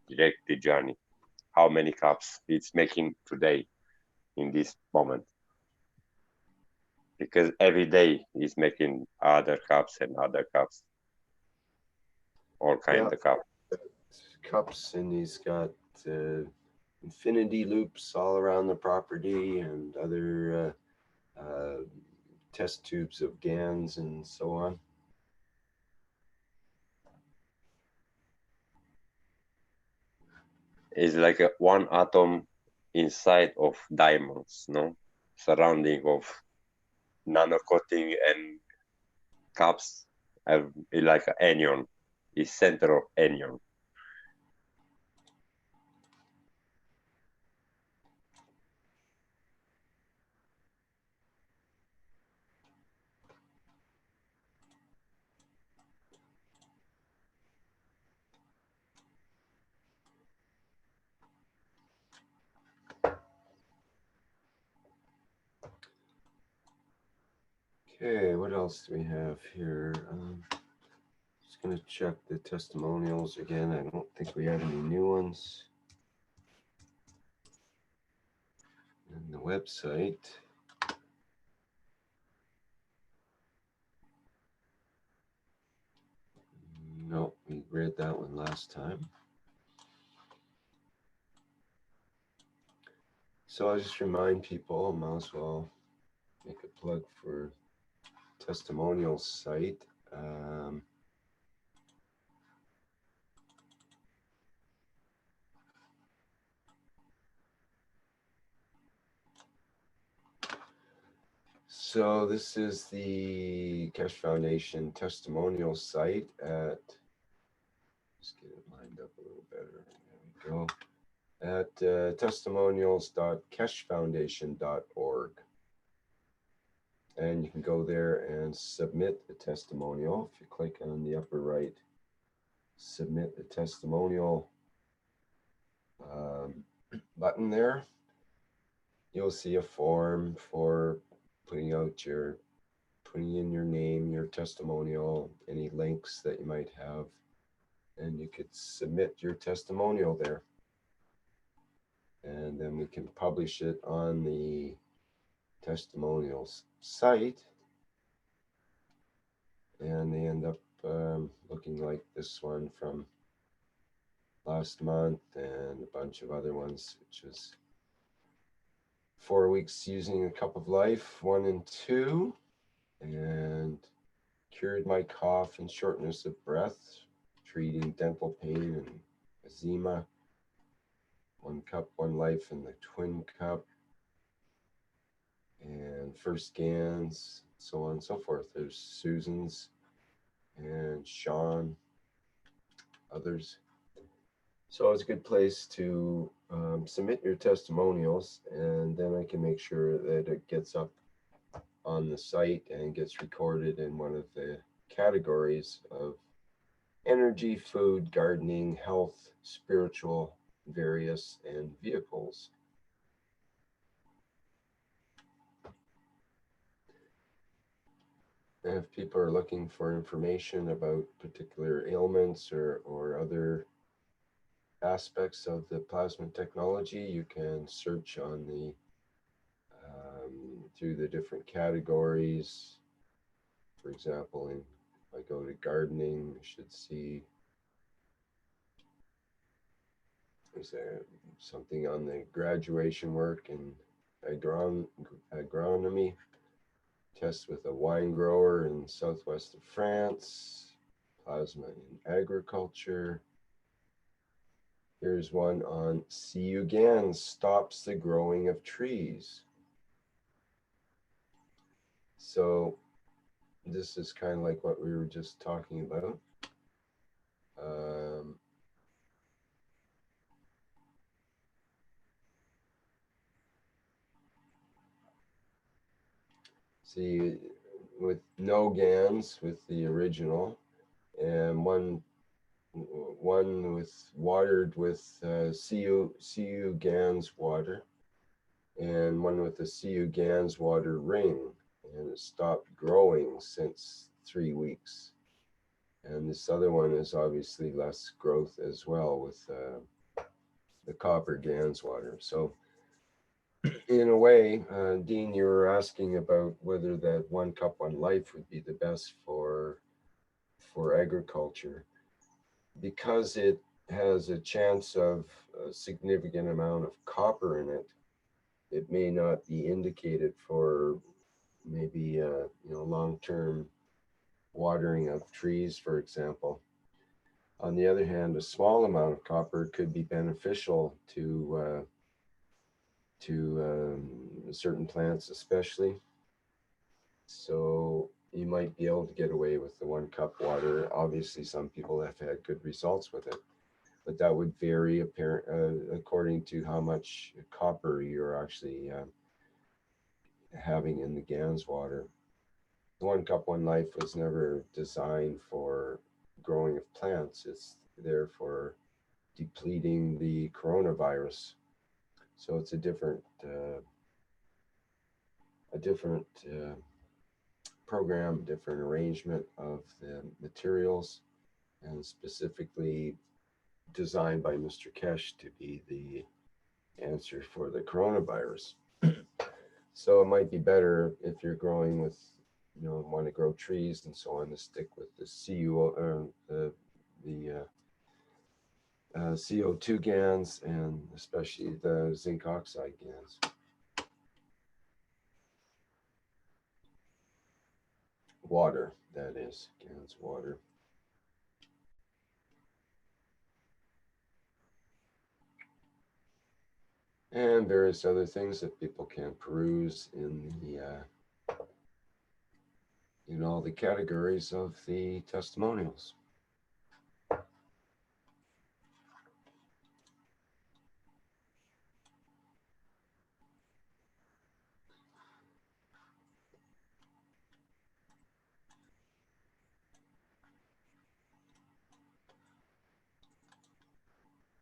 Speaker 3: directly, Johnny. How many cups it's making today in this moment? Because every day he's making other cups and other cups, all kinds of cups.
Speaker 1: Cups, and he's got infinity loops all around the property and other test tubes of GANs and so on.
Speaker 3: is like one atom inside of diamonds, no? Surrounding of nano-coating and caps have like an anion, is center of anion.
Speaker 1: Okay, what else do we have here? Just going to check the testimonials again. I don't think we have any new ones. And the website. No, we read that one last time. So I'll just remind people, I might as well make a plug for testimonials site. So this is the Keshe Foundation testimonial site at, let's get it lined up a little better. There we go. At testimonials.keshefoundation.org. And you can go there and submit a testimonial. If you click on the upper right, submit a testimonial button there, you'll see a form for putting in your name, your testimonial, any links that you might have, and you could submit your testimonial there. And then we can publish it on the testimonials site, and they end up looking like this one from last month and a bunch of other ones, which is 4 weeks using a cup of life 1 and 2, and cured my cough and shortness of breath, treating dental pain and eczema. 1 cup, 1 life in the twin cup, and first scans, so on and so forth. There's Susan's and Sean, others. So it's a good place to submit your testimonials, and then I can make sure that it gets up on the site and gets recorded in one of the categories of energy, food, gardening, health, spiritual, various, and vehicles. And if people are looking for information about particular ailments or other aspects of the plasma technology, you can search on the through the different categories. For example, if I go to gardening, you should see there's something on the graduation work in agronomy, tests with a wine grower in southwest of France, plasma in agriculture. Here's one on CU GANs stops the growing of trees. So this is kind of like what we were just talking about. See, with no GANs with the original, and one with watered with CU GANs water, and one with the CU GANs water ring, and it stopped growing since 3 weeks. And this other one is obviously less growth as well with the copper GANs water. So in a way, Dean, you were asking about whether that 1 cup 1 life would be the best for agriculture, because it has a chance of a significant amount of copper in it. It may not be indicated for maybe long-term watering of trees, for example. On the other hand, a small amount of copper could be beneficial to certain plants, especially. So you might be able to get away with the 1 cup water. Obviously, some people have had good results with it, but that would vary according to how much copper you're actually having in the GANS water. The 1 cup, 1 life was never designed for growing of plants. It's there for depleting the coronavirus. So it's a different program, different arrangement of the materials, and specifically designed by Mr. Keshe to be the answer for the coronavirus. So it might be better if you're growing with, want to grow trees and so on, to stick with the CO2 GANs, and especially the zinc oxide GANs. Water, that is, GANs water. And various other things that people can peruse in the in all the categories of the testimonials.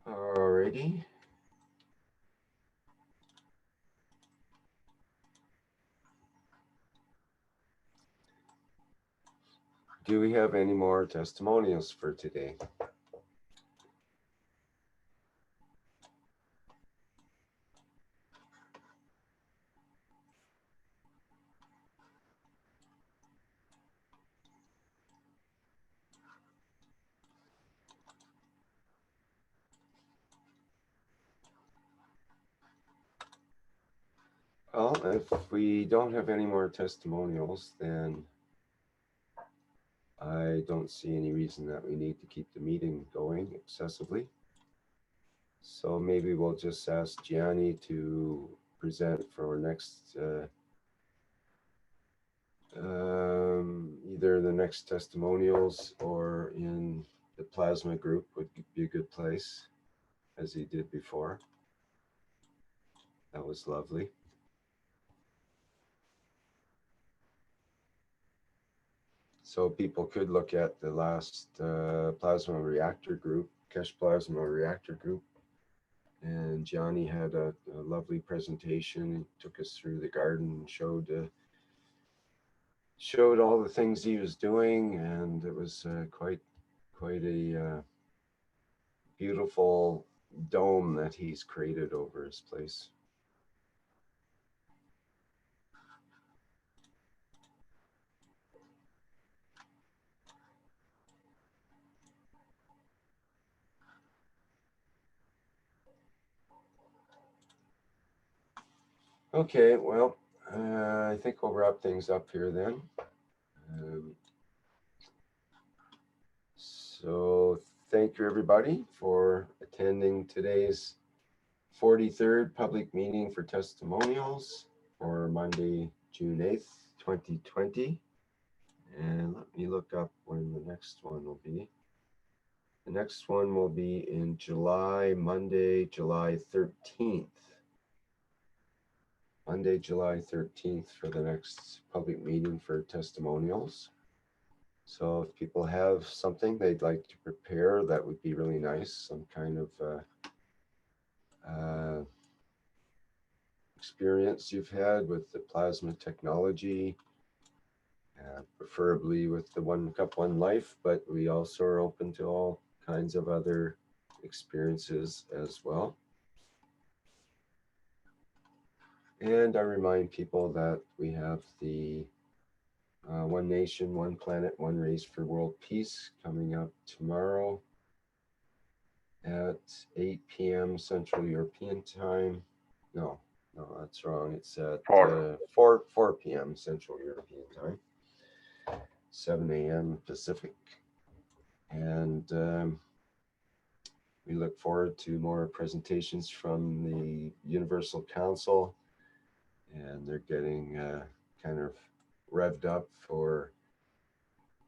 Speaker 1: Alrighty. Do we have any more testimonials for today? Well, if we don't have any more testimonials, then I don't see any reason that we need to keep the meeting going excessively. So maybe we'll just ask Gianni to present for our next, either the next testimonials or in the plasma group would be a good place, as he did before. That was lovely. So people could look at the last plasma reactor group, Keshe plasma reactor group. And Gianni had a lovely presentation. He took us through the garden and showed all the things he was doing, and it was quite a beautiful dome that he's created over his place. Okay, well, I think we'll wrap things up here then. So thank you everybody for attending today's 43rd public meeting for testimonials for Monday, June 8th, 2020. And let me look up when the next one will be. The next one will be in July, Monday, July 13th. Monday, July 13th for the next public meeting for testimonials. So if people have something they'd like to prepare, that would be really nice. Some kind of experience you've had with the plasma technology, preferably with the 1 cup, 1 life, but we also are open to all kinds of other experiences as well. And I remind people that we have the One Nation, One Planet, One Race for World Peace coming up tomorrow at 8 p.m. Central European Time. No, that's wrong. It's at 4 p.m. Central European Time, 7 a.m. Pacific. And we look forward to more presentations from the Universal Council, and they're getting kind of revved up for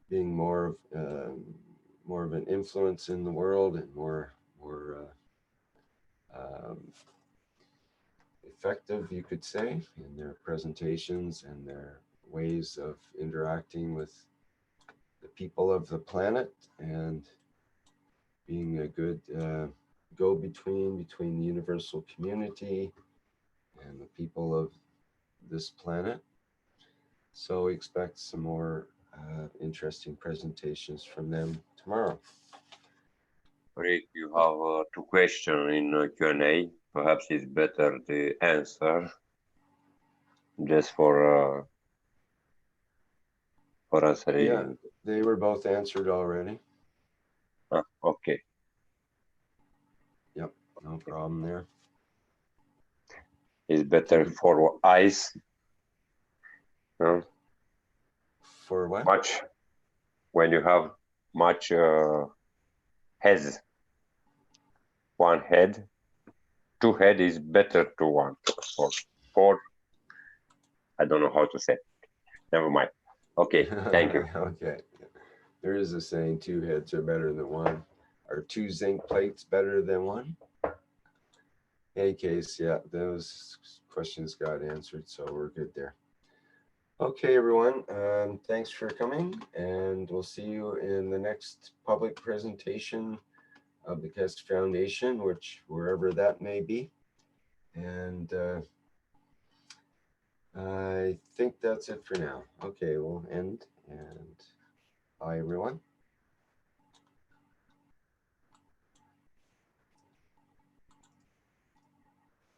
Speaker 1: being more of an influence in the world and more effective, you could say, in their presentations and their ways of interacting with the people of the planet, and being a good go-between between the universal community and the people of this planet. So we expect some more interesting presentations from them tomorrow.
Speaker 3: Rick, you have 2 questions in Q&A. Perhaps it's better the answer just for answering.
Speaker 1: Yeah, they were both answered already.
Speaker 3: Okay.
Speaker 1: Yep, no problem there.
Speaker 3: It's better for eyes.
Speaker 1: For what?
Speaker 3: Much when you have much heads. One head, 2 head is better to 1. For I don't know how to say. Never mind. Okay, thank you.
Speaker 1: Okay. There is a saying, 2 heads are better than 1. Are 2 zinc plates better than 1? In any case, yeah, those questions got answered, so we're good there. Okay, everyone, thanks for coming, and we'll see you in the next public presentation of the Keshe Foundation, wherever that may be. And I think that's it for now. Okay, we'll end, and bye, everyone.